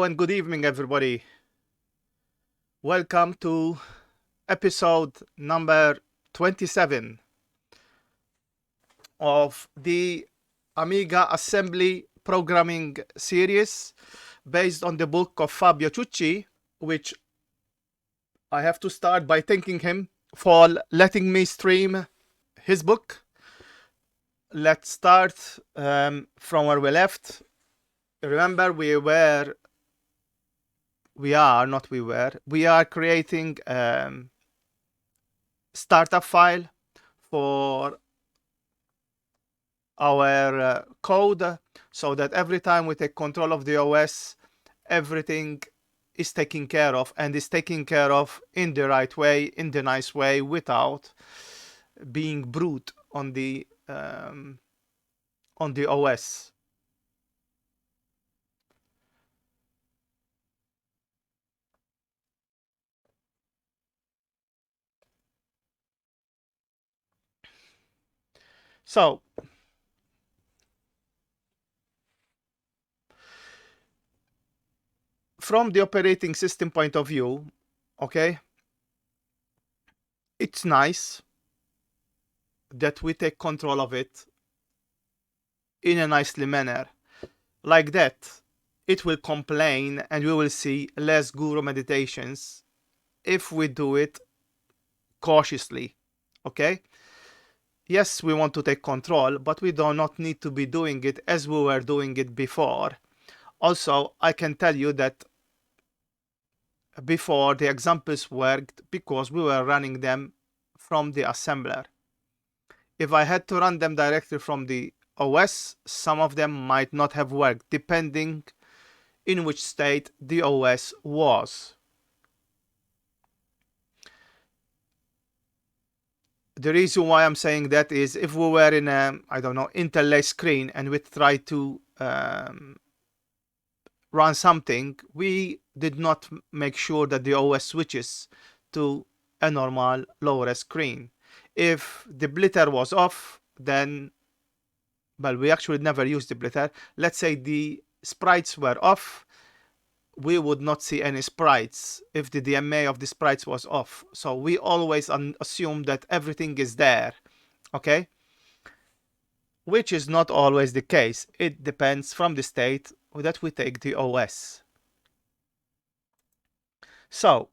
and good evening, everybody. Welcome to episode number 27 of the Amiga assembly programming series based on the book of Fabio Ciucci, which I have to start by thanking him for letting me stream his book. Let's start from where we left. Remember, we are creating startup file for our code, so that every time we take control of the OS, everything is taken care of, and is taken care of in the right way, in the nice way, without being brute on the OS. So from the operating system point of view, okay, it's nice that we take control of it in a nicely manner. Like that, it will complain and we will see less guru meditations if we do it cautiously. Okay? Yes, we want to take control, but we do not need to be doing it as we were doing it before. Also, I can tell you that before the examples worked because we were running them from the assembler. If I had to run them directly from the OS, some of them might not have worked, depending in which state the OS was. The reason why I'm saying that is if we were in a, I don't know, Intel screen and we try to run something, we did not make sure that the OS switches to a normal low-res screen. If the blitter was off, then, well, we actually never used the blitter. Let's say the sprites were off, we would not see any sprites if the DMA of the sprites was off. So we always assume that everything is there, okay? Which is not always the case. It depends from the state that we take the OS. So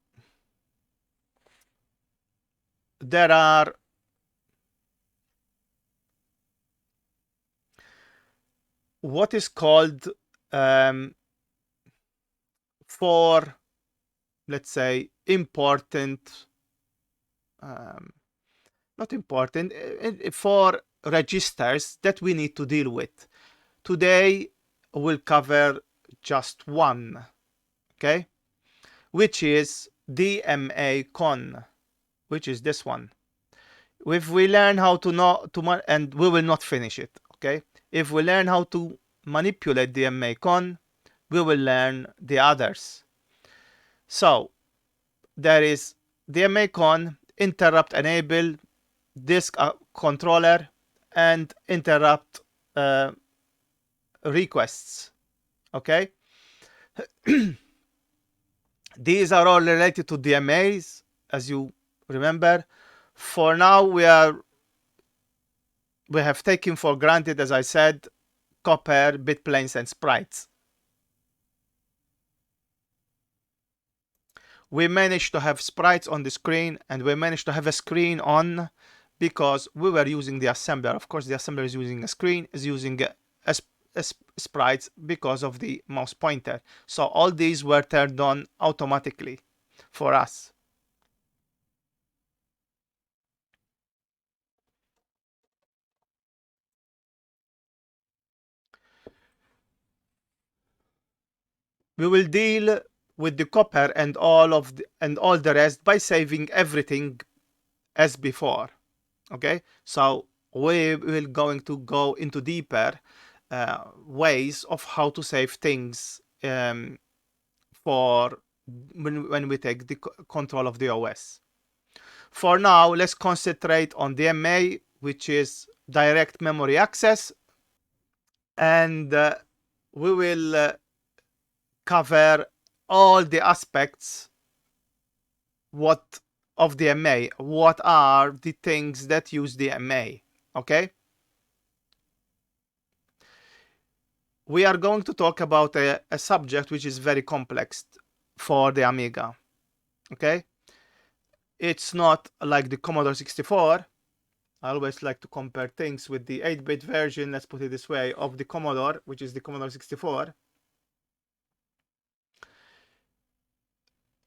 there are what is called for, let's say, important, not important, for registers that we need to deal with. Today we'll cover just one, okay, which is DMA con, which is this one. If we learn how to know and we will not finish it, okay, if we learn how to manipulate DMA con, we will learn the others. So there is DMA con, interrupt enable, disk controller, and interrupt requests, okay. These are all related to DMAs, as you remember. For now, we have taken for granted, as I said, copper, bit planes, and sprites. We managed to have sprites on the screen, and we managed to have a screen on because we were using the assembler. Of course, the assembler is using a screen, is using a sprites because of the mouse pointer. So all these were turned on automatically for us. We will deal with the copper and all the rest by saving everything as before. Okay, so we will going to go into deeper ways of how to save things for when we take the control of the OS. For now, let's concentrate on DMA, which is direct memory access, and we will cover all the aspects of DMA. What are the things that use DMA? Okay. We are going to talk about a subject which is very complex for the Amiga. Okay. It's not like the Commodore 64. I always like to compare things with the 8-bit version, let's put it this way, of the Commodore, which is the Commodore 64.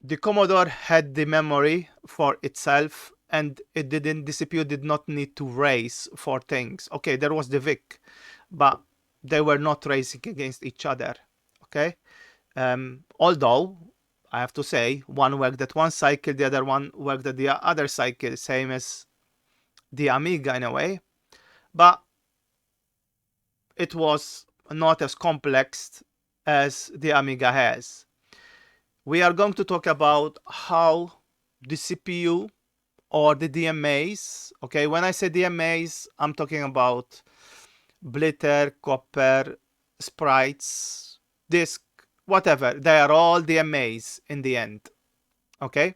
The Commodore had the memory for itself, and the CPU did not need to race for things. Okay, there was the VIC, but they were not racing against each other. Okay, although I have to say, one worked at one cycle, the other one worked at the other cycle, same as the Amiga in a way, but it was not as complex as the Amiga has. We are going to talk about how the CPU or the DMAs, okay, when I say DMAs, I'm talking about blitter, copper, sprites, disk, whatever. They are all DMAs in the end, okay?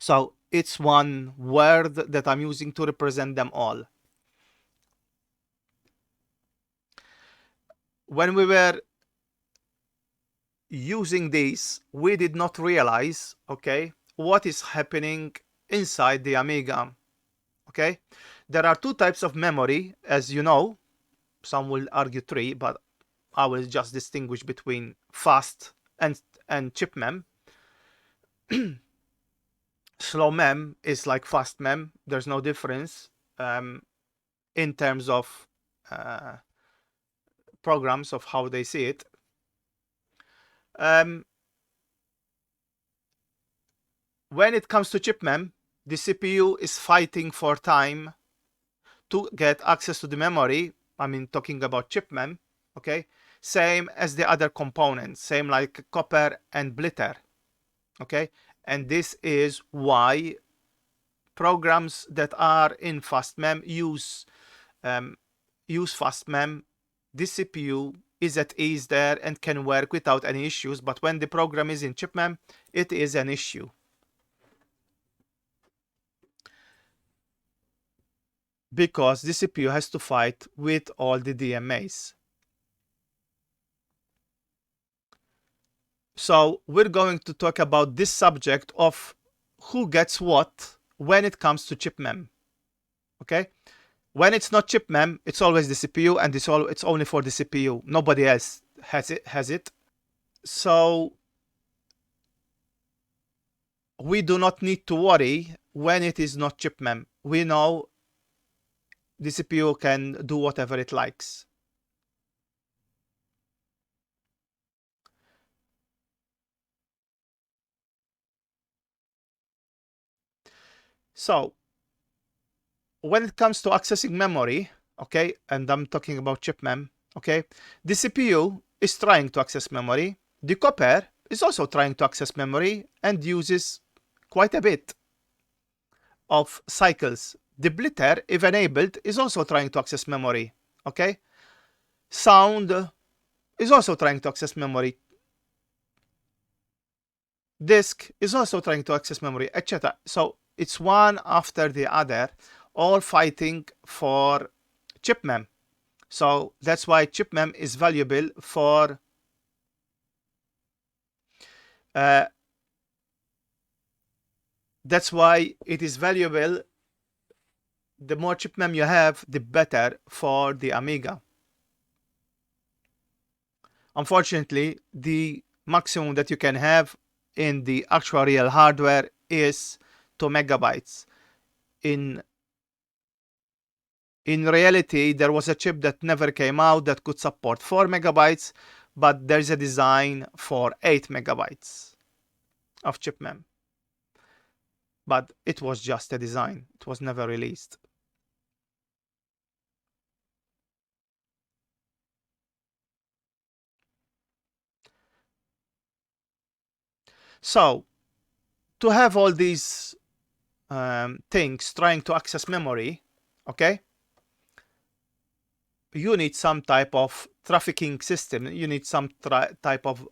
So it's one word that I'm using to represent them all. When we were using these, we did not realize, okay, what is happening inside the Amiga. Okay, there are two types of memory, as you know. Some will argue three, but I will just distinguish between fast and chip mem. Slow mem is like fast mem. There's no difference in terms of programs of how they see it. When it comes to chip mem, the CPU is fighting for time to get access to the memory. I mean, talking about chip mem, okay? Same as the other components, same like copper and blitter, okay? And this is why programs that are in fast mem use fast mem. The CPU is at ease there and can work without any issues, but when the program is in chip mem, it is an issue. Because the CPU has to fight with all the DMAs. So we're going to talk about this subject of who gets what when it comes to chip mem. Okay? When it's not chip mem, it's always the CPU, and it's only for the CPU. Nobody else has it. So we do not need to worry when it is not chip mem. We know the CPU can do whatever it likes. So when it comes to accessing memory, okay, and I'm talking about chip mem, okay, the CPU is trying to access memory. The copper is also trying to access memory and uses quite a bit of cycles. The blitter, if enabled, is also trying to access memory, okay? Sound is also trying to access memory. Disk is also trying to access memory, etc. So it's one after the other, all fighting for chip mem. So that's why chip mem is valuable for that's why it is valuable. The more chip mem you have, the better for the Amiga. Unfortunately, the maximum that you can have in the actual real hardware is 2 megabytes. In reality, there was a chip that never came out that could support 4 megabytes, but there's a design for 8 megabytes of chip mem. But it was just a design. It was never released. So, to have all these things trying to access memory, okay, you need some type of trafficking system. You need some type of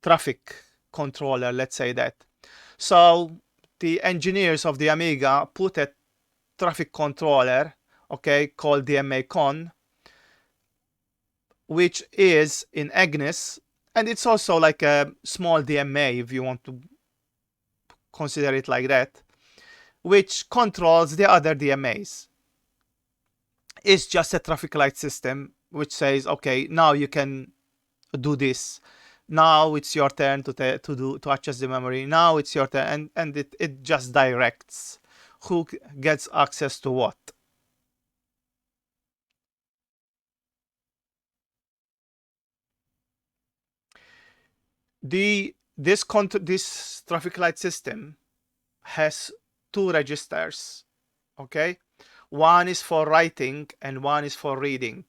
traffic controller, let's say that. So the engineers of the Amiga put a traffic controller, okay, called DMA con, which is in Agnes, and it's also like a small DMA if you want to consider it like that, which controls the other DMAs. It's just a traffic light system which says, okay, now you can do this. Now it's your turn to access the memory. Now it's your turn, and it just directs who gets access to what. This traffic light system has two registers, okay? One is for writing and one is for reading.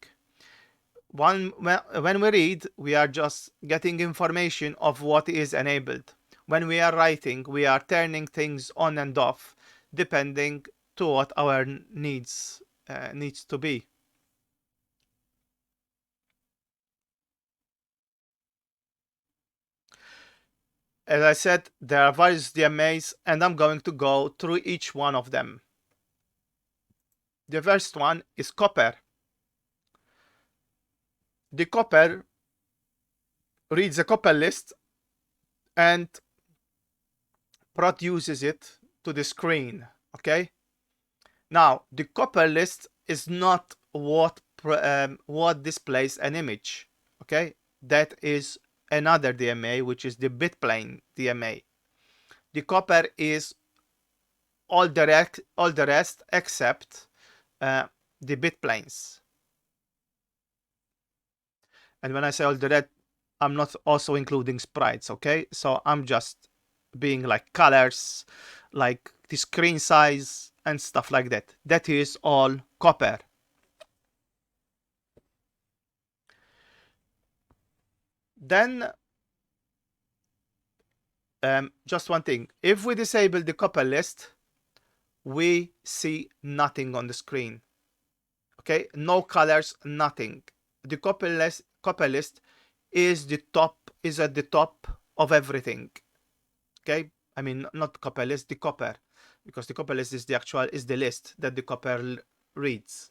When we read, we are just getting information of what is enabled. When we are writing, we are turning things on and off depending to what our needs to be. As I said, there are various DMAs, and I'm going to go through each one of them. The first one is copper. The copper reads a copper list and produces it to the screen, okay? Now, the copper list is not what displays an image, okay? That is another DMA, which is the bitplane DMA. The copper is all the rest except the bitplanes. And when I say all the rest, I'm not also including sprites, okay? So I'm just being like colors, like the screen size and stuff like that. That is all copper. Then just one thing, if we disable the copper list, we see nothing on the screen, okay? No colors, nothing. The copper list is at the top of everything, okay? I mean, not copper list, the copper, because the copper list is the list that the copper reads.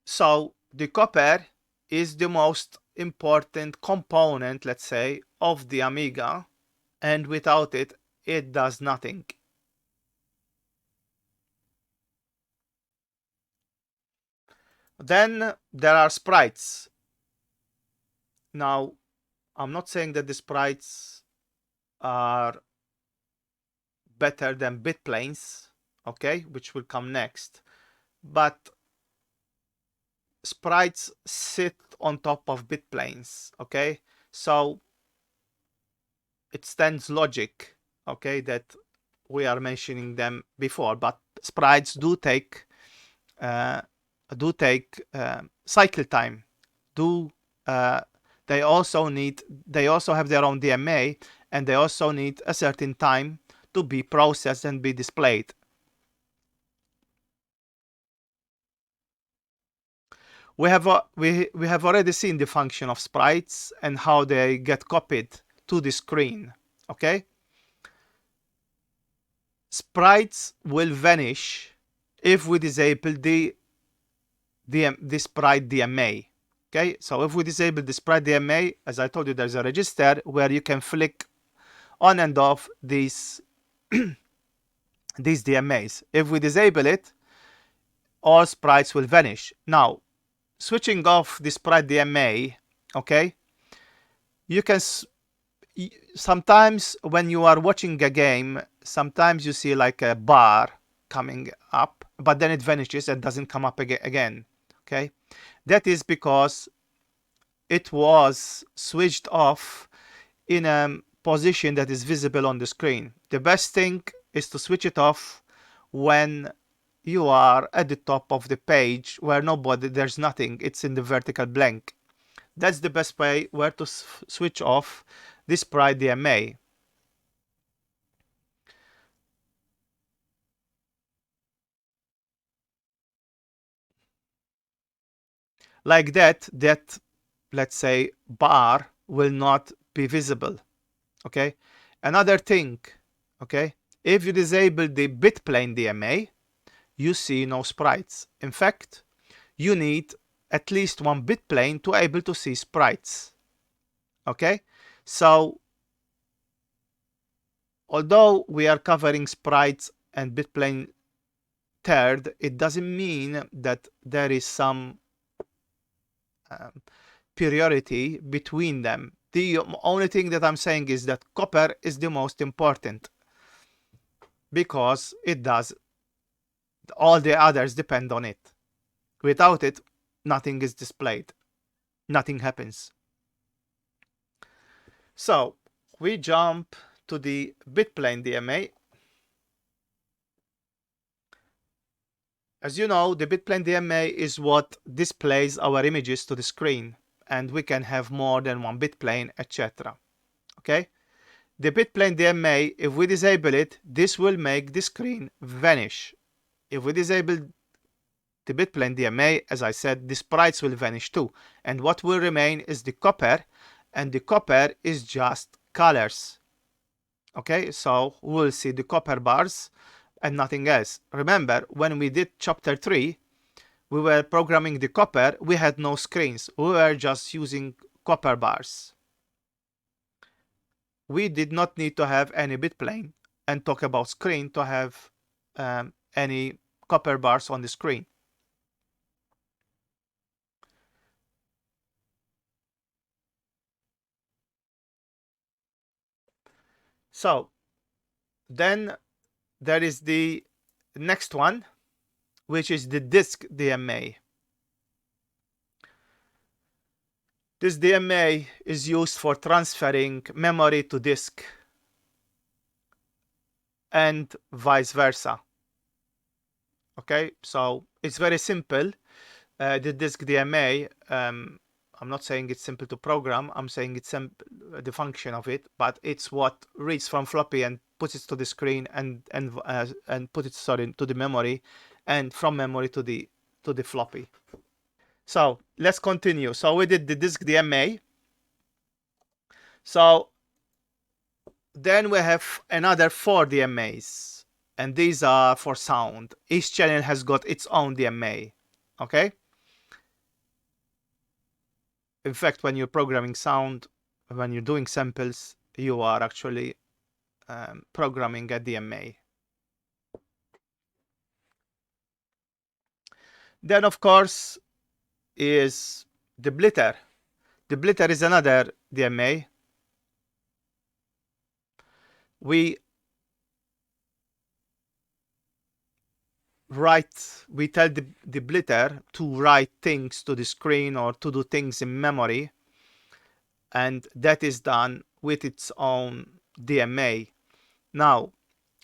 So the copper is the most important component, let's say, of the Amiga, and without it, it does nothing. Then there are sprites. Now, I'm not saying that the sprites are better than bitplanes, okay, which will come next, but sprites sit on top of bitplanes, okay? So it stands logic, okay, that we are mentioning them before, but sprites do take cycle time. They also have their own DMA, and they also need a certain time to be processed and be displayed. We have already seen the function of sprites and how they get copied to the screen, okay? Sprites will vanish if we disable the sprite DMA. Okay, so if we disable the sprite DMA, as I told you, there's a register where you can flick on and off these DMAs. If we disable it, all sprites will vanish. Now, switching off the sprite DMA, okay, you can sometimes when you are watching a game, sometimes you see like a bar coming up, but then it vanishes and doesn't come up again. Okay, that is because it was switched off in a position that is visible on the screen. The best thing is to switch it off when you are at the top of the page where there's nothing, it's in the vertical blank. That's the best way where to switch off this sprite DMA. Like that, let's say, bar will not be visible. Okay. Another thing, okay, if you disable the bit plane DMA, you see no sprites. In fact, you need at least one bit plane to able to see sprites. Okay, so although we are covering sprites and bit plane third, it doesn't mean that there is some priority between them. The only thing that I'm saying is that copper is the most important because it does all the others depend on it. Without it, nothing is displayed. Nothing happens. So we jump to the bitplane DMA. As you know, the bitplane DMA is what displays our images to the screen, and we can have more than one bitplane, etc. Okay? The bitplane DMA, if we disable it, this will make the screen vanish. If we disable the bitplane DMA, as I said, the sprites will vanish too. And what will remain is the copper, and the copper is just colors. Okay, so we'll see the copper bars and nothing else. Remember, when we did chapter 3, we were programming the copper, we had no screens. We were just using copper bars. We did not need to have any bitplane and talk about screen to have any copper bars on the screen. So then there is the next one, which is the disk DMA. This DMA is used for transferring memory to disk and vice versa. Okay, so it's very simple. The disk DMA, I'm not saying it's simple to program, I'm saying it's simple, the function of it, but it's what reads from floppy and puts it to the screen and put it, sorry, to the memory, and from memory to the floppy. So let's continue. So we did the disk DMA. So then we have another 4 DMAs, and these are for sound. Each channel has got its own DMA. Okay. In fact, when you're programming sound, when you're doing samples, you are actually programming a DMA. Then, of course, is the blitter. The blitter is another DMA. We tell the blitter to write things to the screen or to do things in memory, and that is done with its own DMA. Now,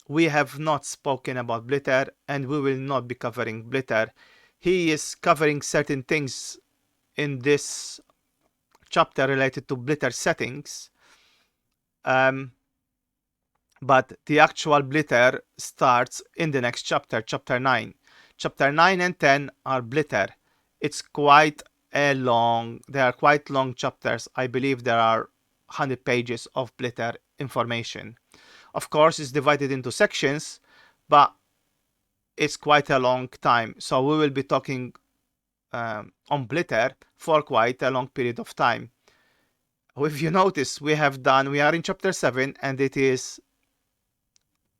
we have not spoken about blitter, and we will not be covering blitter. He is covering certain things in this chapter related to blitter settings, but the actual blitter starts in the next chapter, chapter 9. Chapter 9 and 10 are blitter. It's quite a long, they are quite long chapters. I believe there are 100 pages of blitter information. Of course, it's divided into sections, but it's quite a long time. So we will be talking on blitter for quite a long period of time. If you notice, we are in chapter 7, and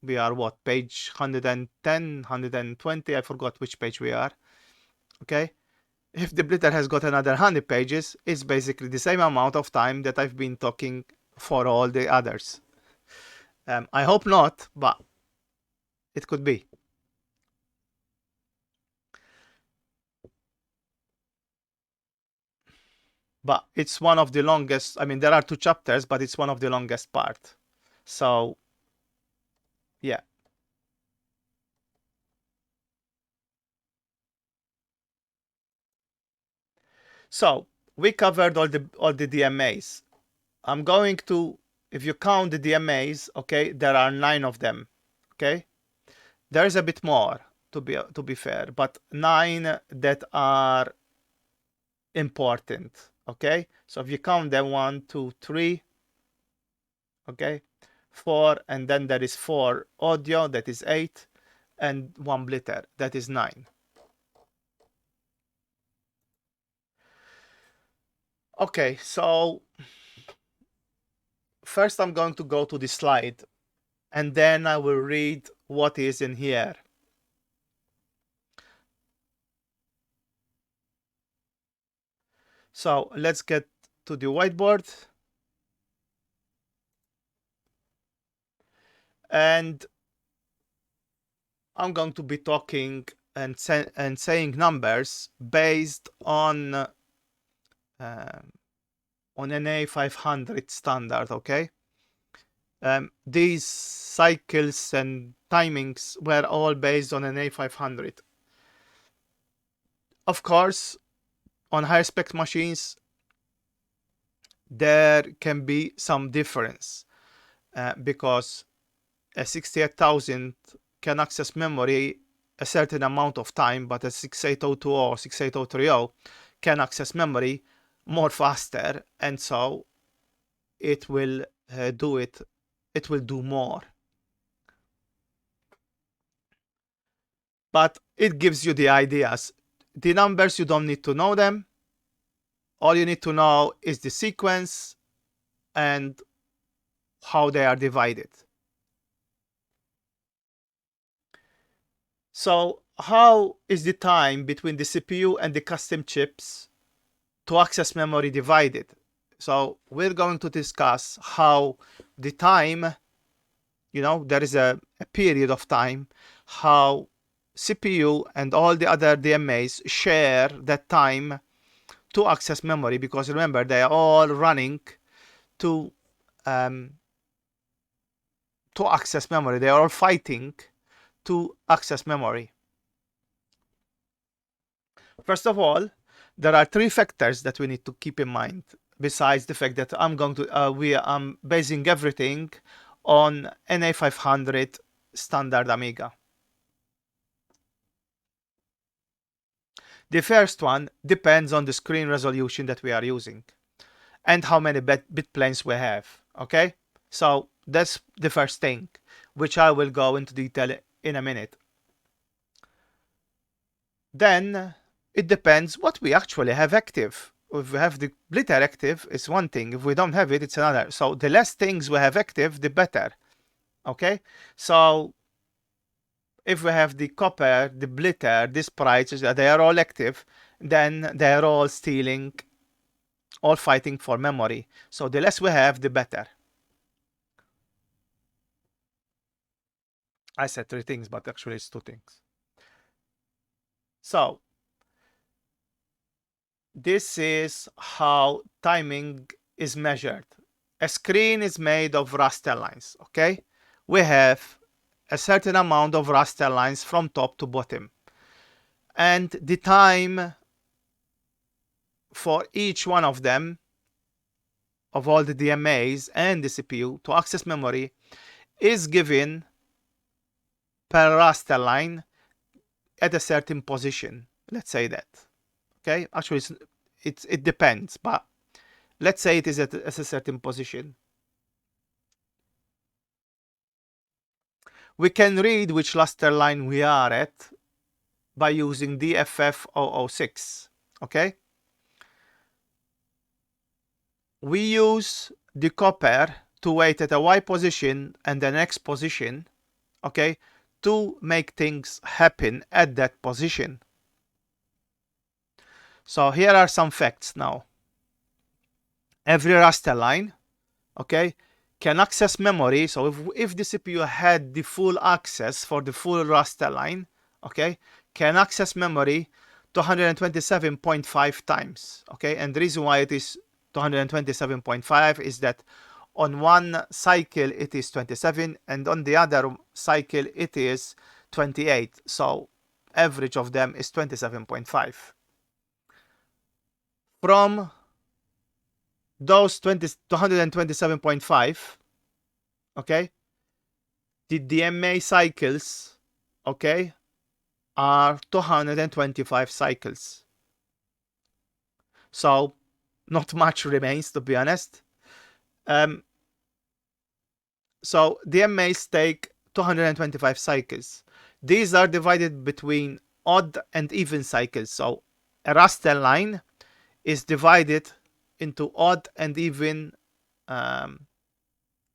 we are what, page 110, 120, I forgot which page we are. Okay, if the blitter has got another 100 pages, it's basically the same amount of time that I've been talking for all the others. I hope not, but it could be. But it's one of the longest. I mean, there are 2 chapters, but it's one of the longest part. So, yeah. So we covered all the DMAs. I'm going to, if you count the DMAs, okay, there are 9 of them. Okay, there is a bit more to be fair, but 9 that are important. Okay, so if you count them, 1, 2, 3, okay, 4, and then there is 4 audio, that is 8, and 1 blitter, that is 9. Okay, so first I'm going to go to the slide, and then I will read what is in here. So let's get to the whiteboard. And I'm going to be talking and saying numbers based on an NA500 standard, okay? These cycles and timings were all based on an A500. Of course, on higher spec machines, there can be some difference because a 68000 can access memory a certain amount of time, but a 68020 or 68030 can access memory more faster, and so it will do more. But it gives you the ideas. The numbers, you don't need to know them. All you need to know is the sequence and how they are divided. So how is the time between the CPU and the custom chips to access memory divided? So we're going to discuss how the time, there is a period of time, how CPU and all the other DMAs share that time to access memory, because remember, they are all running to access memory. They are all fighting to access memory. First of all, there are 3 factors that we need to keep in mind, besides the fact that I'm basing everything on NA500 standard Amiga. The first one depends on the screen resolution that we are using and how many bit planes we have. Okay, so that's the first thing, which I will go into detail in a minute. Then it depends what we actually have active. If we have the blitter active, it's one thing. If we don't have it, it's another. So the less things we have active, the better. Okay, so if we have the copper, the blitter, the sprites, they are all active, then they are all stealing, all fighting for memory. So the less we have, the better. I said 3 things, but actually it's 2 things. So this is how timing is measured. A screen is made of raster lines, okay? We have a certain amount of raster lines from top to bottom. And the time for each one of them, of all the DMAs and the CPU to access memory, is given per raster line at a certain position. Let's say that. Okay, actually it depends, but let's say it is at a certain position. We can read which raster line we are at by using DFF006. Okay, we use the copper to wait at a Y position and the next position, okay, to make things happen at that position. So here are some facts now. Every raster line, okay, can access memory. So if the CPU had the full access for the full raster line, okay, can access memory 227.5 times, okay? And the reason why it is 227.5 is that on one cycle it is 27 and on the other cycle it is 28. So average of them is 27.5. From those 227.5, okay, the DMA cycles, okay, are 225 cycles. So not much remains, to be honest. So DMAs take 225 cycles. These are divided between odd and even cycles. So a raster line is divided into odd and even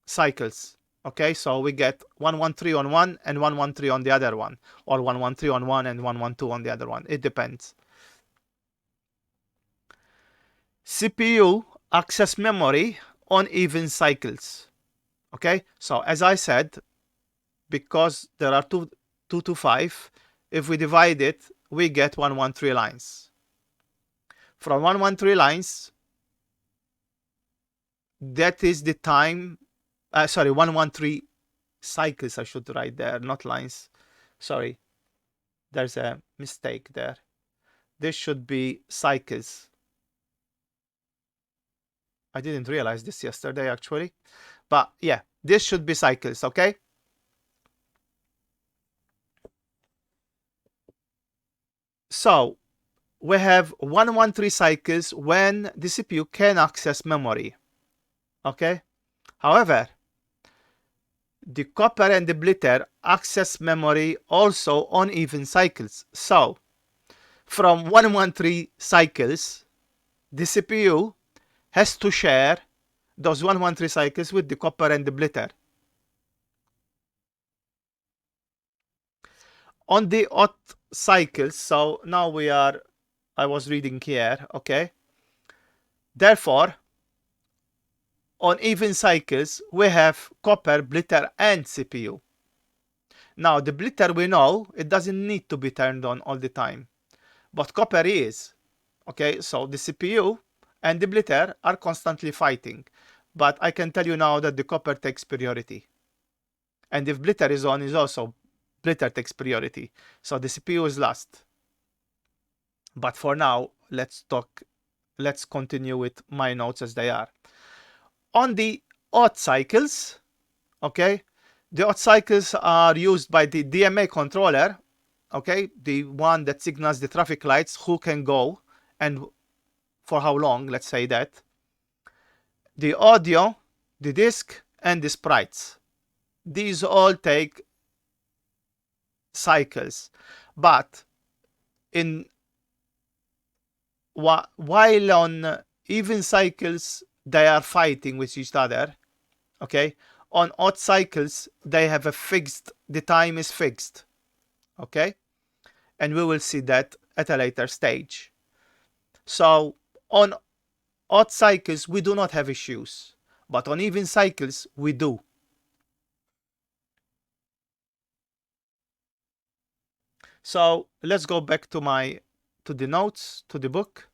cycles. Okay, so we get 113 on one and 113 on the other one, or 113 on one and 112 on the other one. It depends. CPU access memory on even cycles. Okay, so as I said, because there are 2 to 5, if we divide it, we get 113 lines. From 113 lines, that is the time, 113 cycles, I should write there, not lines. Sorry, there's a mistake there. This should be cycles. I didn't realize this yesterday, actually. But yeah, this should be cycles, okay? So we have 113 cycles when the CPU can access memory, okay? However, the copper and the blitter access memory also on even cycles. So from 113 cycles, the CPU has to share those 113 cycles with the copper and the blitter. On the odd cycles, so now I was reading here, okay? Therefore, on even cycles, we have copper, blitter, and CPU. Now, the blitter, we know it doesn't need to be turned on all the time, but copper is. Okay, so the CPU and the blitter are constantly fighting, but I can tell you now that the copper takes priority. And if blitter is on, is also blitter takes priority. So the CPU is last. But for now, let's continue with my notes as they are. On the odd cycles, okay, the odd cycles are used by the DMA controller, okay, the one that signals the traffic lights, who can go and for how long, let's say that. The audio, the disk, and the sprites. These all take cycles. But while on even cycles, they are fighting with each other, okay? On odd cycles, they have the time is fixed, okay? And we will see that at a later stage. So on odd cycles, we do not have issues, but on even cycles, we do. So let's go back to the notes, to the book.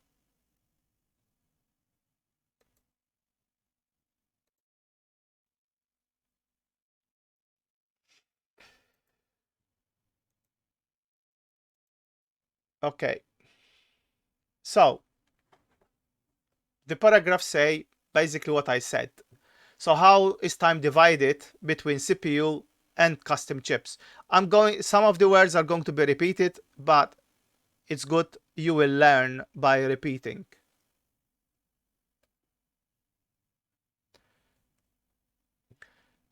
Okay. So the paragraphs say basically what I said. So how is time divided between CPU and custom chips? Some of the words are going to be repeated, but it's good you will learn by repeating.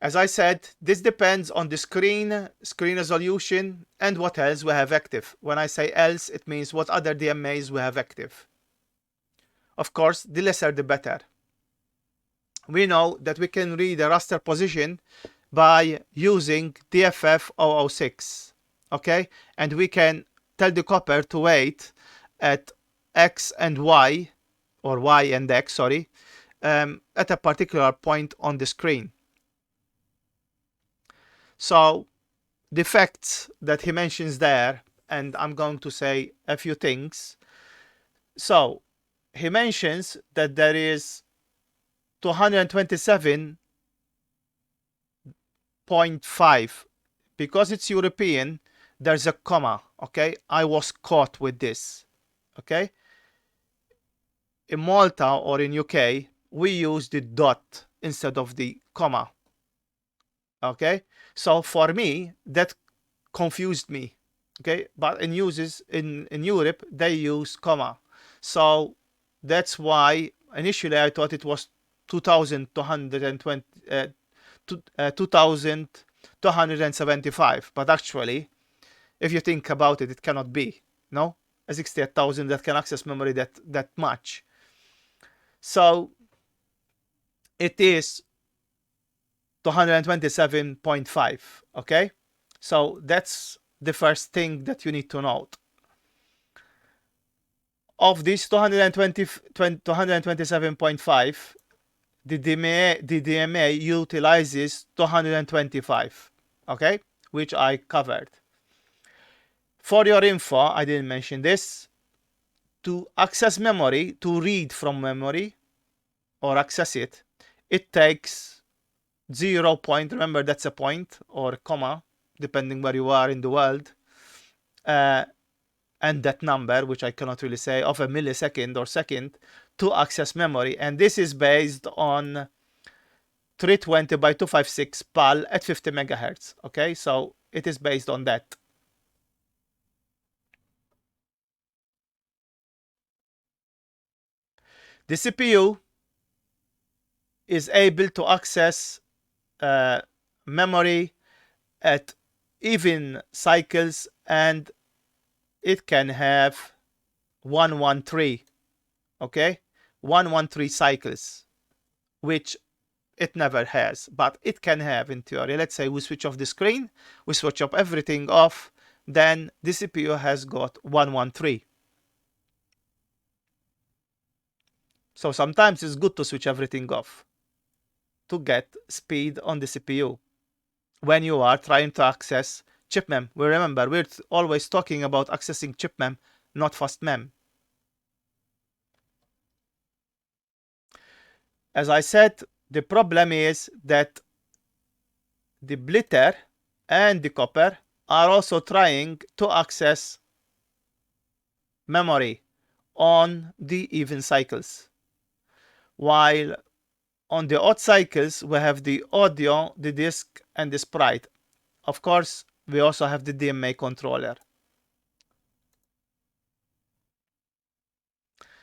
As I said, this depends on the screen resolution, and what else we have active. When I say else, it means what other DMAs we have active. Of course, the lesser the better. We know that we can read a raster position by using DFF006, okay? And we can tell the copper to wait at X and Y, or Y and X, sorry, at a particular point on the screen. So the facts that he mentions there, and I'm going to say a few things. So he mentions that there is 227.5. Because it's European, there's a comma, okay? I was caught with this, okay? In Malta or in UK, we use the dot instead of the comma, okay? So for me, that confused me, okay? But in Europe, they use comma. So That's why initially I thought it was 2220 2275, but actually if you think about it, it cannot be, no? A 68,000 that can access memory that much. So it is 227.5, okay? So that's the first thing that you need to note. Of this 227.5, the DMA utilizes 225, okay? Which I covered. For your info, I didn't mention this. To access memory, to read from memory or access it, it takes 0 point, remember that's a point or a comma, depending where you are in the world, and that number, which I cannot really say, of a millisecond or second to access memory. And this is based on 320 by 256 PAL at 50 megahertz. Okay, so it is based on that. The CPU is able to access memory at even cycles, and it can have 113, okay, 113 cycles, which it never has, but it can have in theory. Let's say we switch off the screen, we switch up everything off, then the CPU has got 113. So sometimes it's good to switch everything off to get speed on the CPU when you are trying to access chip mem. We remember we're always talking about accessing chip mem, not fast mem. As I said, the problem is that the blitter and the copper are also trying to access memory on the even cycles, while on the odd cycles we have the audio, the disk, and the sprite. Of course, we also have the DMA controller.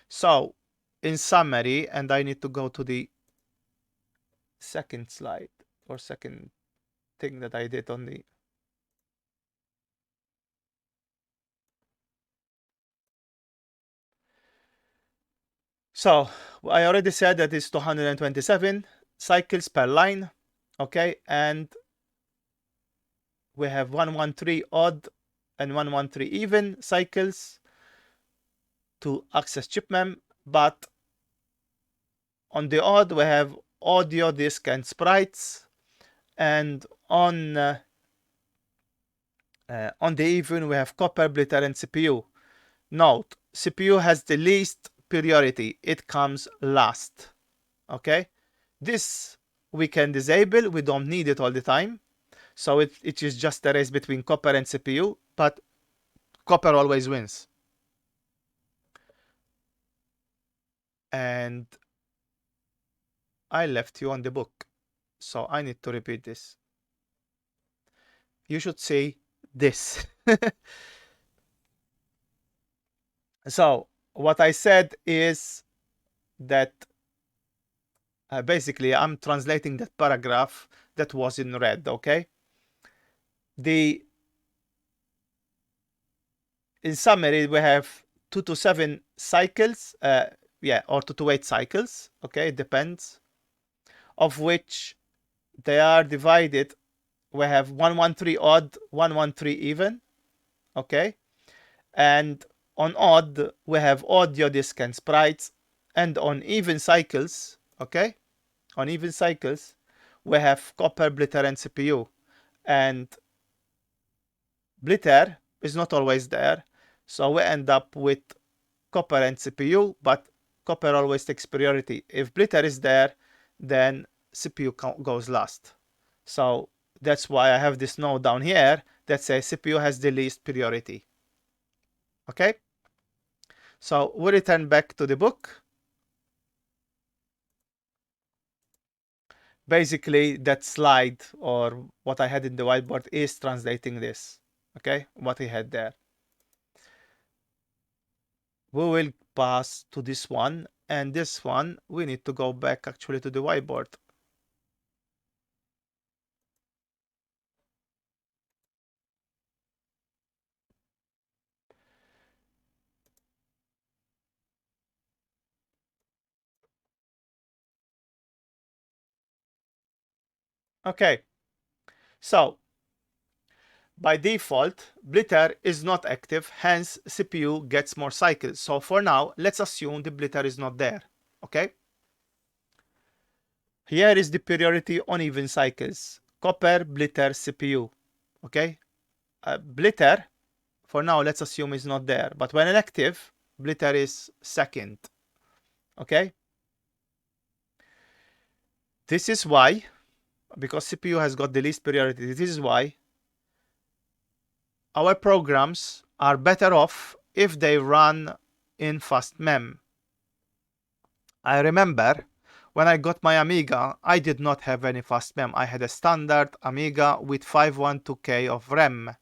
So in summary, and I need to go to the second slide or second thing that I did on the so I already said that it's 227 cycles per line, okay, and we have 113 odd and 113 even cycles to access chip mem, but on the odd we have audio, disk, and sprites, and on the even we have copper, blitter, and CPU. Note, CPU has the least priority, it comes last, okay? This we can disable, we don't need it all the time, so it is just a race between copper and CPU, but copper always wins. And I left you on the book, so I need to repeat this. You should say this. So what I said is that basically I'm translating that paragraph that was in red, okay? In summary, we have 2 to 7 cycles, or 2 to 8 cycles, okay, it depends, of which they are divided. We have 113 odd, 113 even, okay, and on odd we have audio, disk, and sprites, and on even cycles, okay, on even cycles we have copper, blitter, and CPU, and blitter is not always there, so we end up with copper and CPU, but copper always takes priority. If blitter is there, then CPU goes last. So that's why I have this note down here that says CPU has the least priority. Okay? So we return back to the book. Basically, that slide or what I had in the whiteboard is translating this. Okay? What I had there. We will pass to this one, and this one we need to go back actually to the whiteboard. Okay, so by default, blitter is not active, hence CPU gets more cycles. So for now, let's assume the blitter is not there, okay? Here is the priority on even cycles. Copper, blitter, CPU, okay? Blitter, for now, let's assume is not there. But when active, blitter is second, okay? This is why, because CPU has got the least priority, this is why our programs are better off if they run in fast mem. I remember when I got my Amiga, I did not have any fast mem. I had a standard Amiga with 512K of RAM,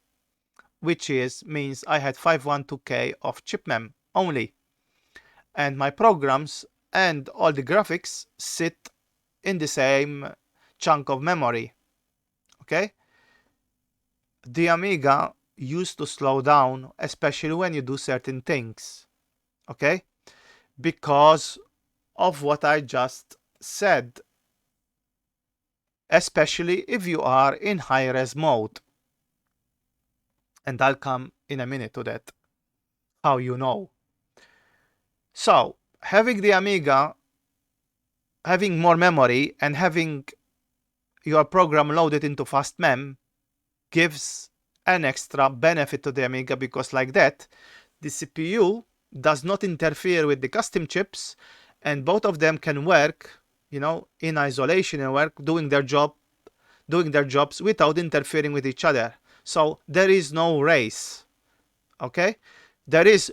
which means I had 512K of chip mem only. And my programs and all the graphics sit in the same chunk of memory. Okay? The Amiga used to slow down, especially when you do certain things. Okay? Because of what I just said, especially if you are in high-res mode. And I'll come in a minute to that, how you know. So, having the Amiga, having more memory, and having your program loaded into fast mem gives an extra benefit to the Amiga, because like that, the CPU does not interfere with the custom chips, and both of them can work, you know, in isolation and work doing their jobs without interfering with each other. So there is no race. Okay? There is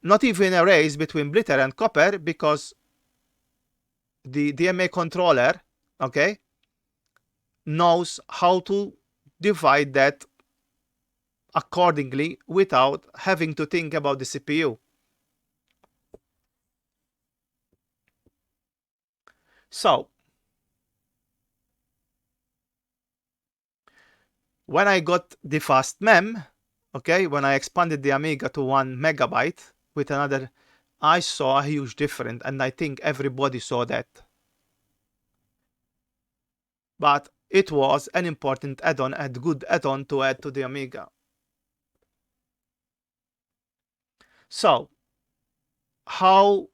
not even a race between blitter and copper, because the DMA controller, okay, knows how to divide that accordingly without having to think about the CPU. So when I got the fast mem, okay, when I expanded the Amiga to 1 megabyte with another, I saw a huge difference, and I think everybody saw that. But it was an important add-on, a good add-on to add to the Amiga. So how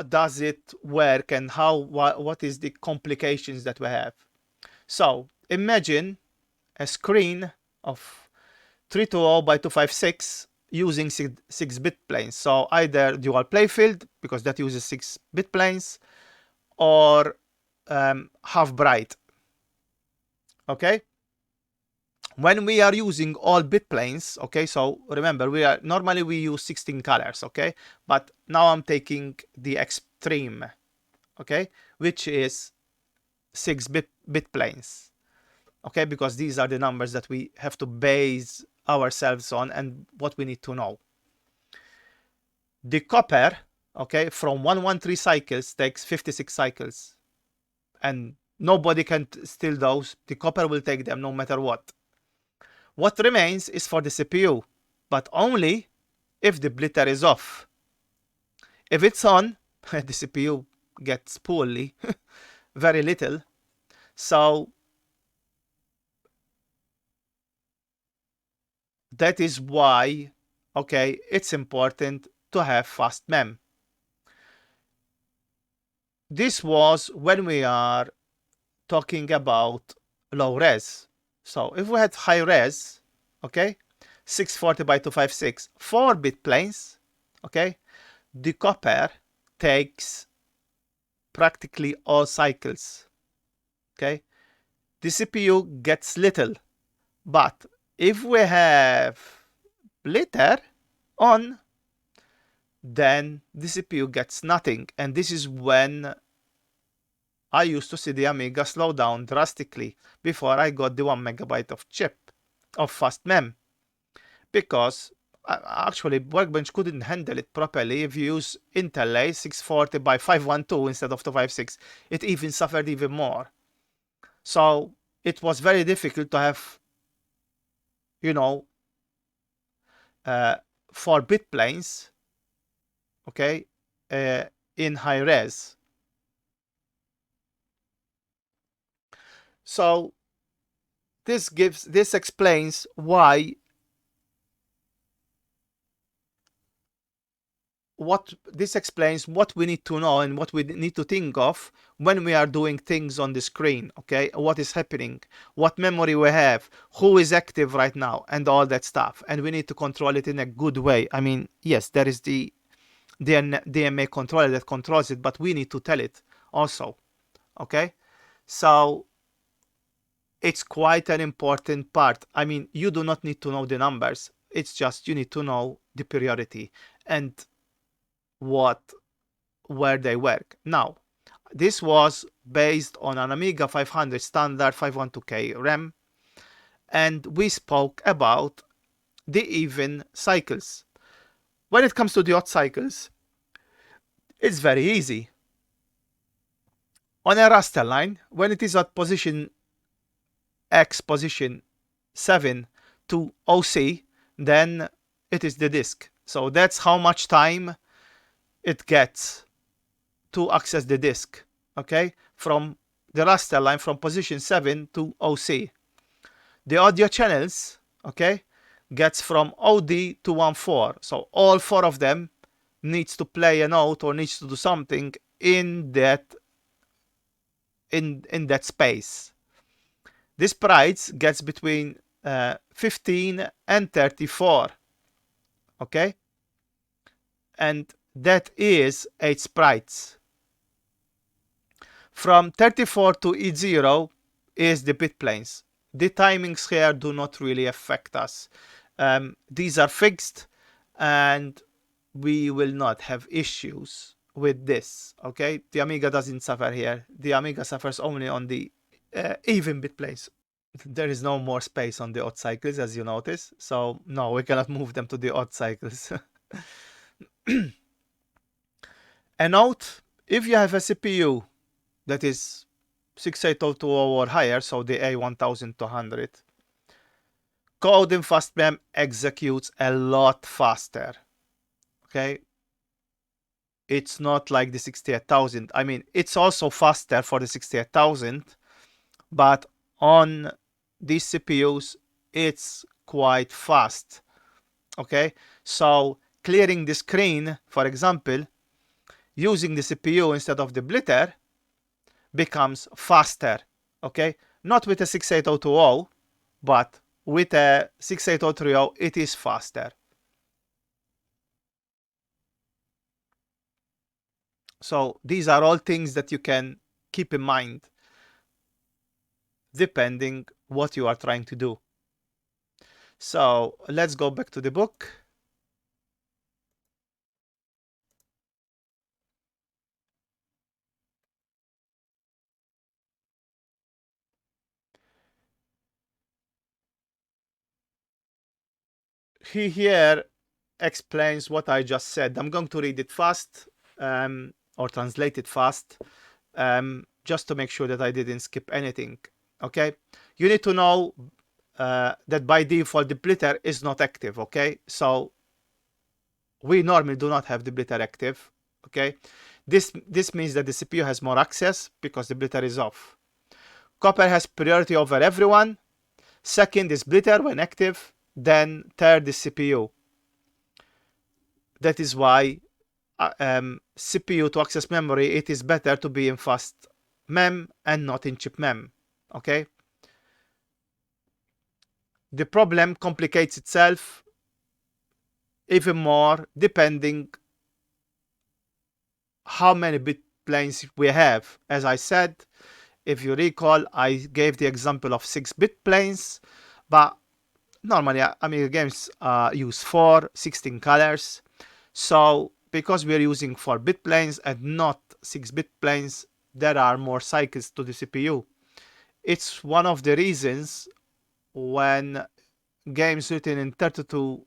does it work, and what is the complications that we have? So imagine a screen of 320 by 256 using 6-bit planes. So either dual playfield, because that uses 6-bit planes, or half bright. Okay? When we are using all bit planes, okay, so remember, normally we use 16 colors, okay? But now I'm taking the extreme, okay, which is 6-bit planes. Okay, because these are the numbers that we have to base ourselves on and what we need to know. The copper, okay, from 113 cycles takes 56 cycles, and nobody can steal those. The copper will take them no matter what. What remains is for the CPU, but only if the blitter is off. If it's on, the CPU gets poorly, very little. So that is why, okay, it's important to have fast mem. This was when we are talking about low res. So if we had high res, okay, 640 by 256, 4-bit planes, okay, the copper takes practically all cycles, okay. The CPU gets little, but if we have blitter on, then the CPU gets nothing. And this is when I used to see the Amiga slow down drastically before I got the 1 megabyte of chip of fast mem, because actually Workbench couldn't handle it properly. If you use interlay 640 by 512 instead of 256, it even suffered even more. So it was very difficult to have, you know, 4-bit planes, okay, in high res. So this explains why what we need to know and what we need to think of when we are doing things on the screen. Okay, what is happening, what memory we have, who is active right now, and all that stuff, and we need to control it in a good way. I mean, yes, there is the DMA controller that controls it, but we need to tell it also. Okay, so it's quite an important part. I mean, you do not need to know the numbers, it's just you need to know the priority and where they work. Now, this was based on an Amiga 500 standard 512K RAM, and we spoke about the even cycles. When it comes to the odd cycles, it's very easy. On a raster line, when it is at position X, position 7 to OC, then it is the disk. So that's how much time it gets to access the disk, okay, from the raster line from position 7 to OC. The audio channels, okay, gets from OD to 1.4. So all 4 of them needs to play a note or needs to do something in that space. This sprites gets between 15 and 34, okay, and that is 8 sprites. From 34 to E0 is the bit planes. The timings here do not really affect us. These are fixed and we will not have issues with this, okay? The Amiga doesn't suffer here. The Amiga suffers only on the even bit planes. There is no more space on the odd cycles, as you notice. So no, we cannot move them to the odd cycles. A note, if you have a CPU that is 6802 or higher, so the A1200, code in FastMem executes a lot faster. Okay, it's not like the 68000. I mean, it's also faster for the 68000, but on these CPUs, it's quite fast. Okay, so clearing the screen, for example, using the CPU instead of the blitter becomes faster. Okay, not with a 68020, but with a 68030, it is faster. So these are all things that you can keep in mind depending what you are trying to do. So let's go back to the book. He here explains what I just said. I'm going to read it fast or translate it fast just to make sure that I didn't skip anything. Okay, you need to know that by default the blitter is not active. Okay, so we normally do not have the blitter active. Okay, this means that the CPU has more access because the blitter is off. Copper has priority over everyone. Second is blitter when active. Then third is CPU. That is why CPU to access memory, it is better to be in fast mem and not in chip mem. Okay. The problem complicates itself even more depending how many bit planes we have. As I said, if you recall, I gave the example of 6-bit planes, but normally Amiga games use 4, 16 colors. So because we are using 4-bit planes and not 6-bit planes, there are more cycles to the CPU. It's one of the reasons when games written in 32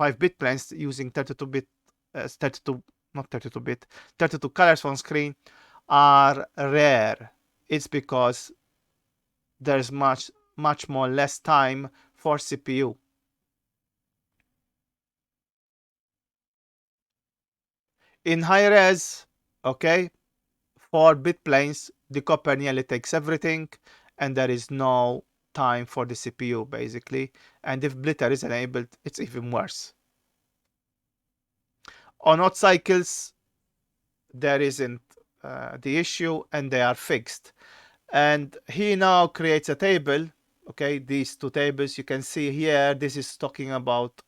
5-bit planes using 32-bit, 32, not 32-bit, 32 colors on screen are rare. It's because there's much more less time for CPU. In high res, okay, 4-bit planes, the copper nearly takes everything, and there is no time for the CPU basically. And if blitter is enabled, it's even worse. On odd cycles, there isn't the issue, and they are fixed. And he now creates a table. Okay, these two tables you can see here. This is talking about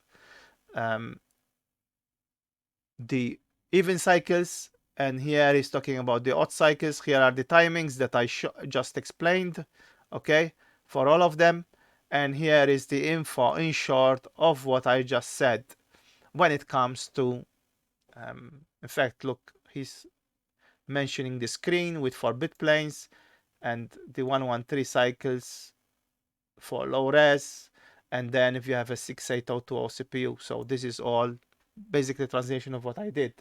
the even cycles, and here he's talking about the odd cycles. Here are the timings that I just explained, okay, for all of them. And here is the info in short of what I just said when it comes to in fact, look, he's mentioning the screen with 4-bit planes and the 113 cycles for low res, and then if you have a 6802 CPU. So this is all basically translation of what I did.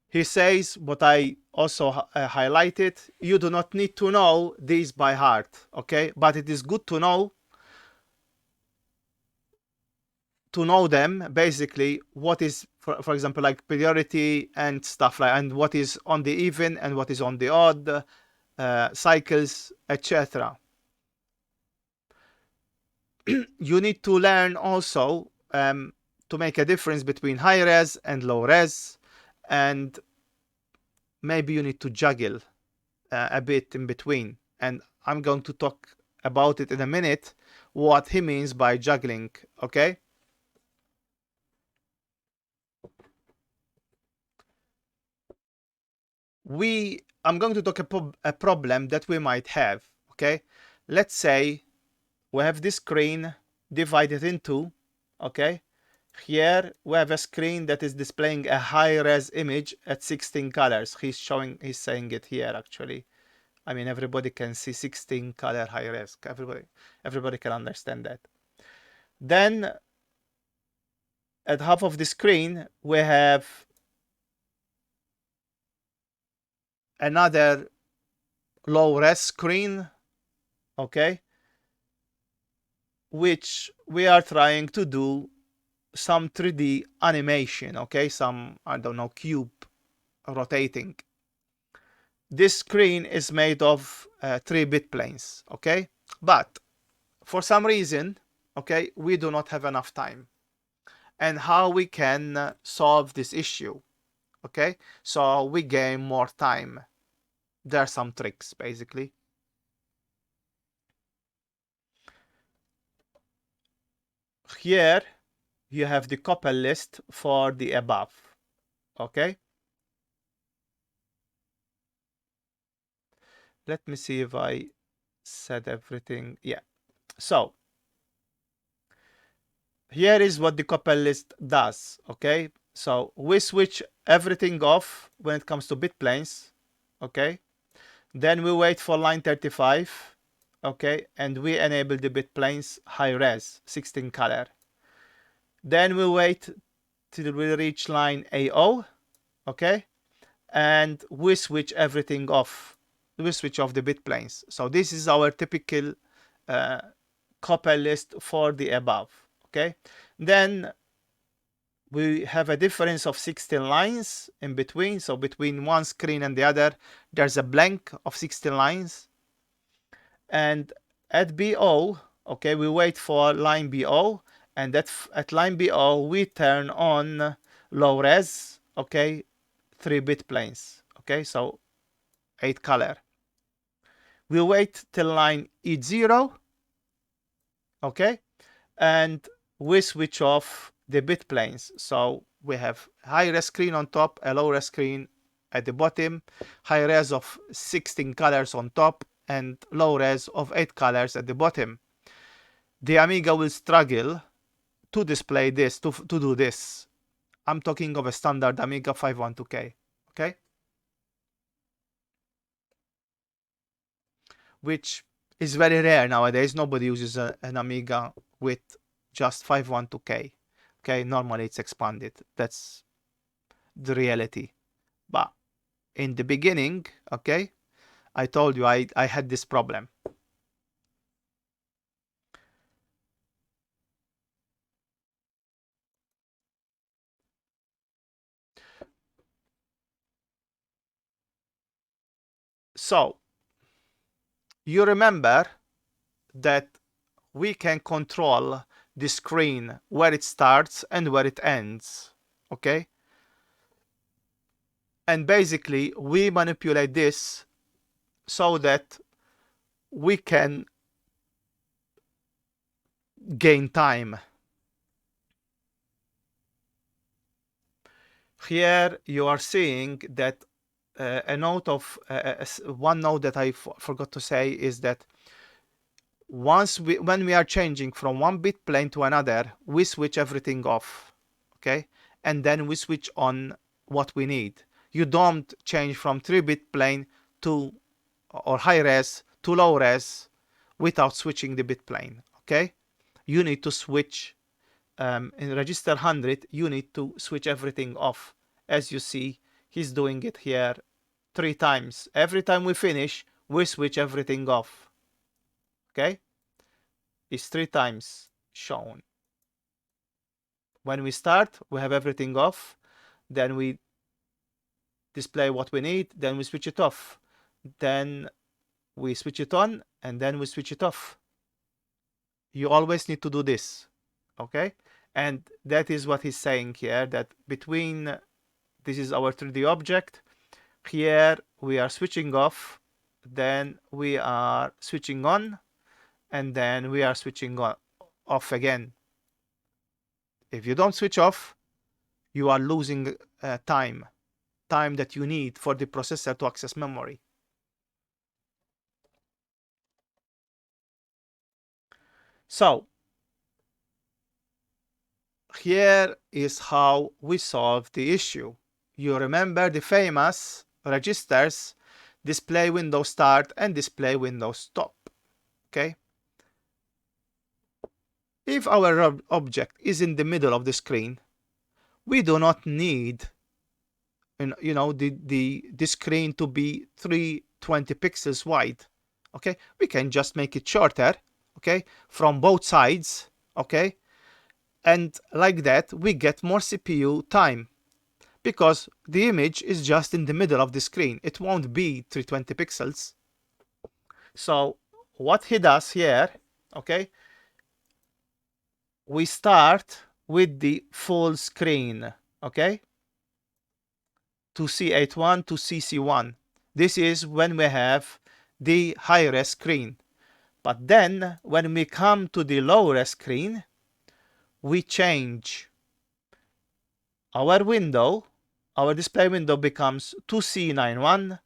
He says what I also highlighted, you do not need to know these by heart, okay? But it is good to know them basically, what is for example like priority and stuff like, and what is on the even and what is on the odd cycles, etc. You need to learn also to make a difference between high res and low res, and maybe you need to juggle a bit in between, and I'm going to talk about it in a minute, what he means by juggling, okay? I'm going to talk a problem that we might have, okay? Let's say we have this screen divided in two, okay? Here we have a screen that is displaying a high-res image at 16 colors. He's saying it here actually. I mean, everybody can see 16 color high-res. Everybody can understand that. Then at half of the screen we have another low-res screen, okay, which we are trying to do some 3D animation, okay, some, I don't know, cube rotating. This screen is made of 3-bit planes, okay, but for some reason, okay, we do not have enough time. And how we can solve this issue, okay, so we gain more time. There are some tricks basically. Here you have the couple list for the above, okay. Let me see if I said everything. Yeah, so here is what the couple list does, okay. So we switch everything off when it comes to bit planes, okay. Then we wait for line 35, okay, and we enable the bit planes high res 16 color. Then we wait till we reach line AO, okay, and we switch everything off. We switch off the bit planes. So this is our typical couple list for the above, okay. Then we have a difference of 16 lines in between. So between one screen and the other, there's a blank of 16 lines. And at BO, okay, we wait for line BO, and at line BO we turn on low res, okay, 3-bit planes, okay, so 8 color. We wait till line E0, okay, and we switch off the bit planes. So we have high res screen on top, a low res screen at the bottom, high res of 16 colors on top, and low res of 8 colors at the bottom. The Amiga will struggle to display this, to do this. I'm talking of a standard Amiga 512K, okay? which is very rare nowadays. Nobody uses an Amiga with just 512K. Okay, normally it's expanded. That's the reality. But in the beginning, okay, I told you I had this problem. So you remember that we can control the screen where it starts and where it ends, okay? And basically we manipulate this so that we can gain time. Here you are seeing that a note of one note that I forgot to say is that when we are changing from one bit plane to another, we switch everything off, okay, and then we switch on what we need. You don't change from 3-bit plane to or high res to low res without switching the bit plane, okay. You need to switch in register 100, you need to switch everything off. As you see, he's doing it here 3 times. Every time we finish, we switch everything off, okay. It's 3 times shown. When we start, we have everything off, then we display what we need, then we switch it off, then we switch it on, and then we switch it off. You always need to do this, okay? And that is what he's saying here, that between, this is our 3D object, here we are switching off, then we are switching on, and then we are switching off again. If you don't switch off, you are losing time that you need for the processor to access memory. So here is how we solve the issue. You remember the famous registers display window start and display window stop, okay? If our object is in the middle of the screen, we do not need the screen to be 320 pixels wide, okay? We can just make it shorter, okay, from both sides, okay? And like that we get more CPU time because the image is just in the middle of the screen. It won't be 320 pixels. So what he does here, okay, we start with the full screen, okay, to C81 to CC1. This is when we have the high-res screen. But then when we come to the low-res screen, we change our window. Our display window becomes 2C91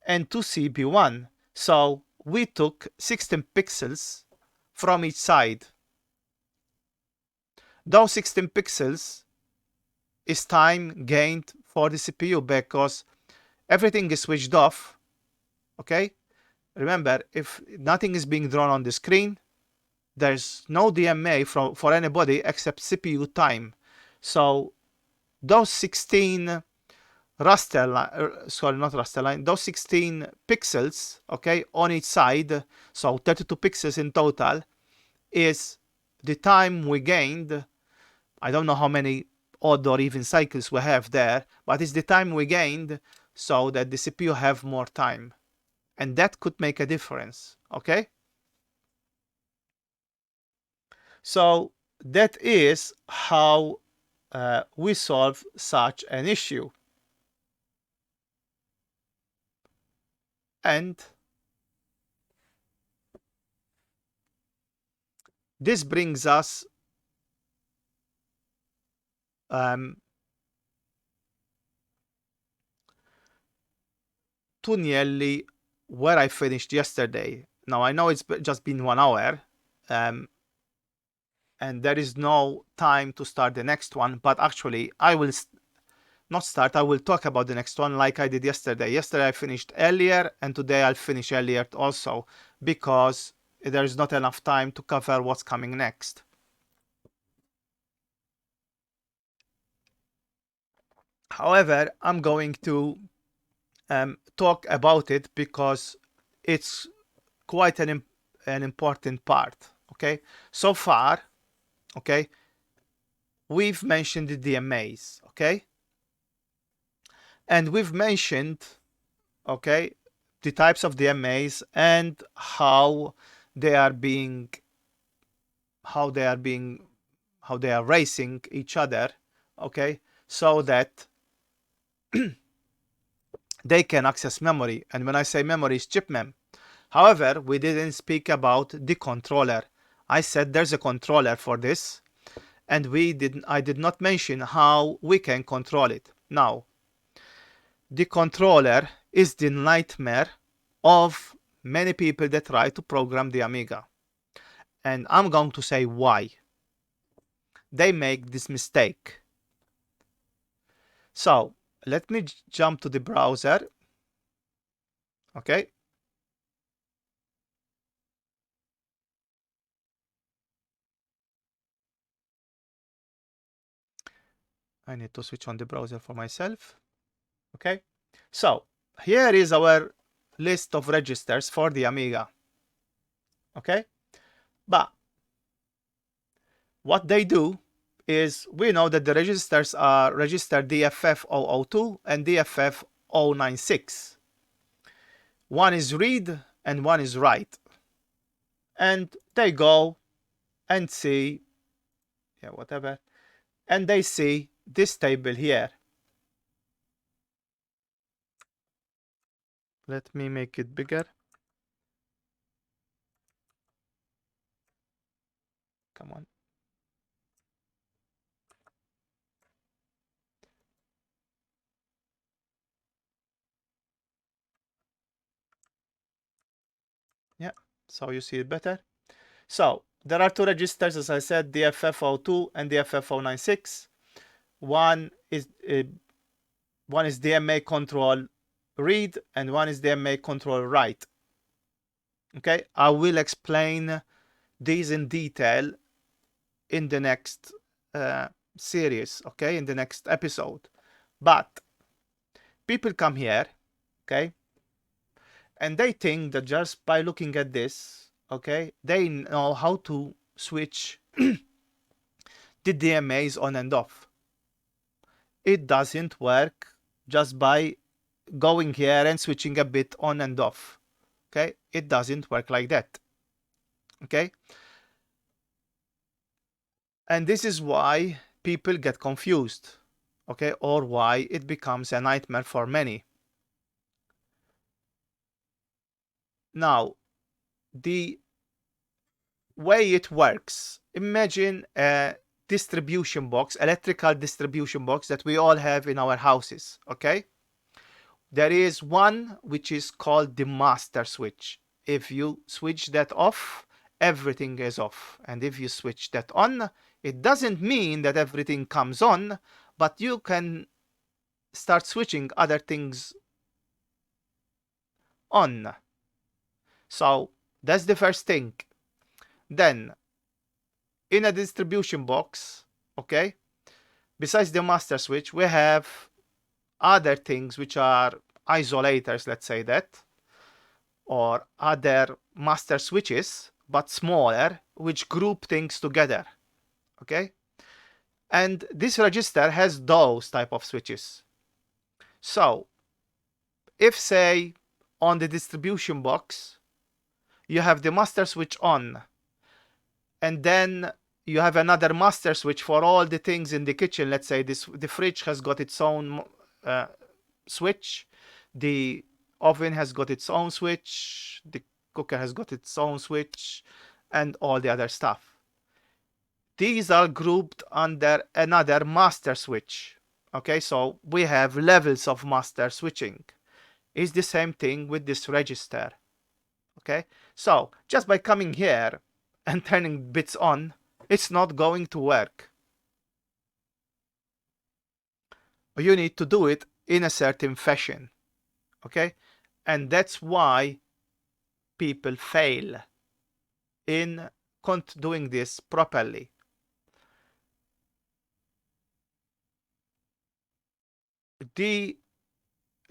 and 2CB1. So we took 16 pixels from each side. Those 16 pixels is time gained for the CPU because everything is switched off, okay? Remember, if nothing is being drawn on the screen, there's no DMA for anybody except CPU time. So those 16 raster line, sorry, not raster line, those 16 pixels, okay, on each side, so 32 pixels in total, is the time we gained. I don't know how many odd or even cycles we have there, but it's the time we gained so that the CPU have more time. And that could make a difference, okay? So that is how we solve such an issue. And this brings us to nearly where I finished yesterday. Now I know it's just been 1 hour, and there is no time to start the next one, but actually I will not start, I will talk about the next one like I did yesterday. Yesterday I finished earlier, and today I'll finish earlier also, because there's not enough time to cover what's coming next. However, I'm going to talk about it because it's quite an important part. Okay, so far, okay, we've mentioned the DMAs, okay, and we've mentioned, okay, the types of DMAs and how they are being how they are being how they are racing each other, okay, so that they can access memory. And when I say memory, it's chip mem. However, we didn't speak about the controller. I said there's a controller for this, and I did not mention how we can control it. Now, the controller is the nightmare of many people that try to program the Amiga. And I'm going to say why they make this mistake. So let me jump to the browser. Okay. I need to switch on the browser for myself. Okay. So here is our list of registers for the Amiga. Okay. But what they do is, we know that the registers are register DFF002 and DFF096. One is read and one is write. And they go and see, yeah, whatever, and they see this table here. Let me make it bigger. Come on. Yeah, so you see it better. So there are two registers, as I said, DFF02 and DFF096. One is DMA control read and one is DMA control write. Okay, I will explain these in detail in the next series, okay, in the next episode. But people come here, okay, and they think that just by looking at this, okay, they know how to switch the DMAs on and off. It doesn't work just by going here and switching a bit on and off. Okay, it doesn't work like that. Okay, and this is why people get confused, okay, or why it becomes a nightmare for many. Now, the way it works, imagine a distribution box, electrical distribution box that we all have in our houses, okay? There is one which is called the master switch. If you switch that off, everything is off. And if you switch that on, it doesn't mean that everything comes on, but you can start switching other things on. So that's the first thing. Then, in a distribution box, okay, besides the master switch, we have other things which are isolators, let's say that, or other master switches, but smaller, which group things together, okay? And this register has those type of switches. So, if say on the distribution box, you have the master switch on, and then you have another master switch for all the things in the kitchen. Let's say the fridge has got its own switch, the oven has got its own switch, the cooker has got its own switch, and all the other stuff. These are grouped under another master switch. Okay, so we have levels of master switching. It's the same thing with this register. Okay, so just by coming here and turning bits on, it's not going to work. you need to do it in a certain fashion. Okay, and that's why people fail in doing this properly. The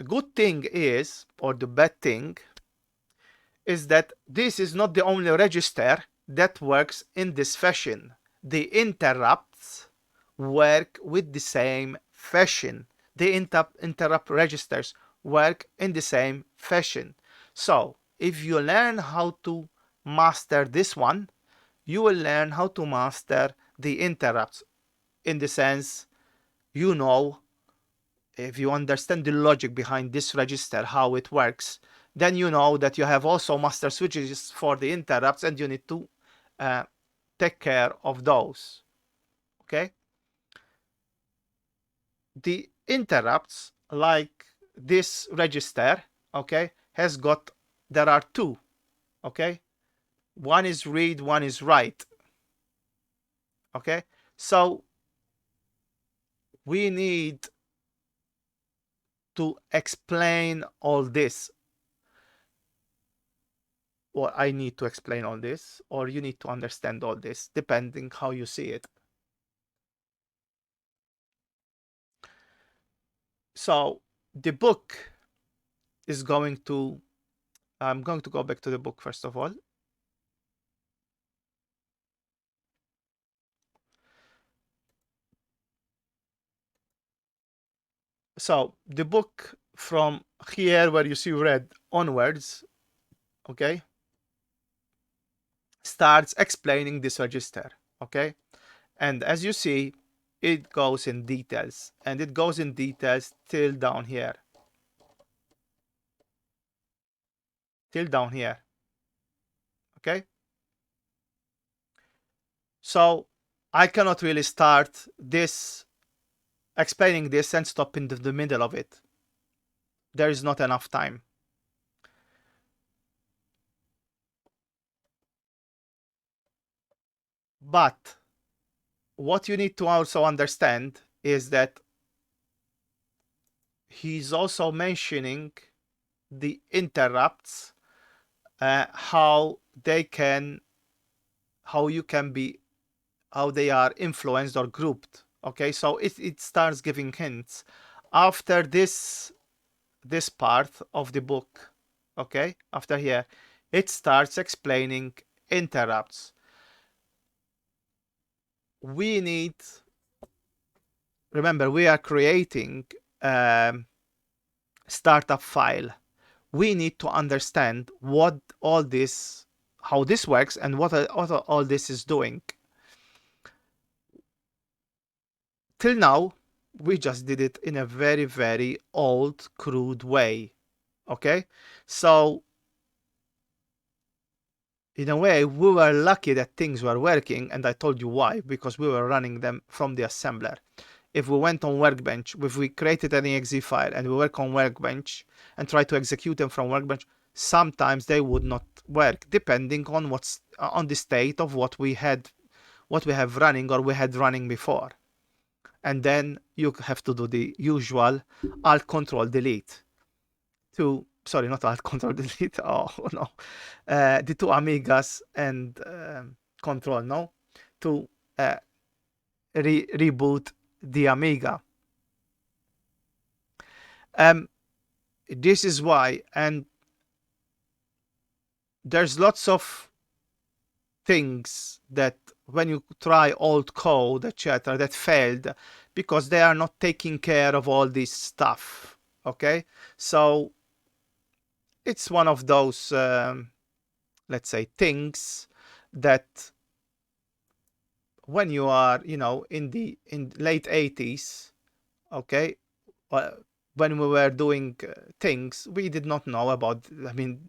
good thing is, or the bad thing, is that this is not the only register that works in this fashion. The interrupts work with the same fashion. The interrupt registers work in the same fashion. So, if you learn how to master this one, you will learn how to master the interrupts. In the sense, you know, if you understand the logic behind this register, how it works, then you know that you have also master switches for the interrupts and you need to uh, take care of those. Okay? The interrupts, like this register, okay, has got, there are two, okay? One is read, one is write. Okay? So we need to explain all this, or I need to explain all this, or you need to understand all this, depending how you see it. So the book is going to, I'm going to go back to the book first of all. So the book from here where you see red onwards, okay, starts explaining this register, okay? And as you see, it goes in details, and it goes in details till down here. Till down here. Okay? So I cannot really start this explaining this and stop in the middle of it. There is not enough time. But what you need to also understand is that he's also mentioning the interrupts, how they can, how you can be, how they are influenced or grouped. Okay, so it starts giving hints after this part of the book. Okay, after here it starts explaining interrupts. We need, remember, we are creating a startup file. We need to understand what all this, how this works, and what all this is doing. Till now, we just did it in a very, very old, crude way. Okay? So, in a way, we were lucky that things were working, and I told you why, because we were running them from the assembler. If we went on Workbench, if we created an exe file and we work on Workbench and try to execute them from Workbench, sometimes they would not work, depending on what's on the state of what we had, what we have running or we had running before. And then you have to do the usual Alt Control Delete to, sorry, not Alt Control Delete, oh no, the two Amigas and Control, no, to reboot the Amiga. This is why, and there's lots of things that when you try old code, etc., that failed because they are not taking care of all this stuff. Okay, so it's one of those, let's say, things that when you are, you know, in the late 80s, okay, when we were doing things, we did not know about, I mean,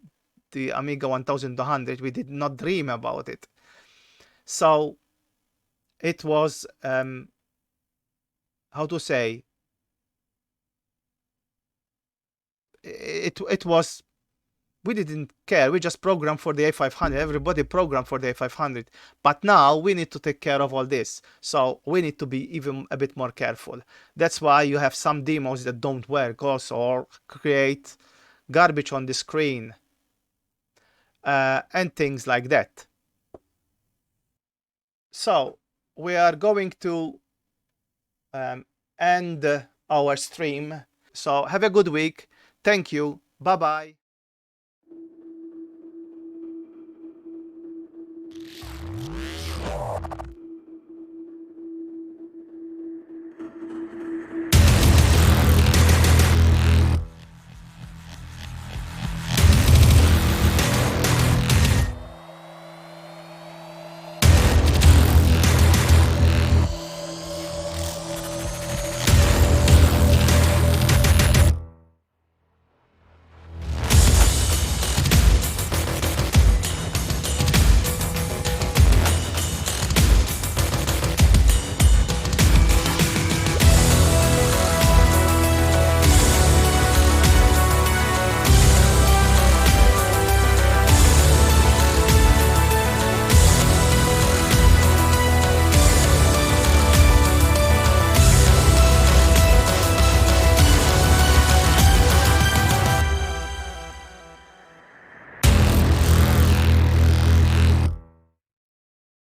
the Amiga 1200, we did not dream about it. So it was, how to say, it was we didn't care. We just programmed for the A500. Everybody programmed for the A500. But now we need to take care of all this. So we need to be even a bit more careful. That's why you have some demos that don't work also, or create garbage on the screen and things like that. So we are going to end our stream. So have a good week. Thank you. Bye bye.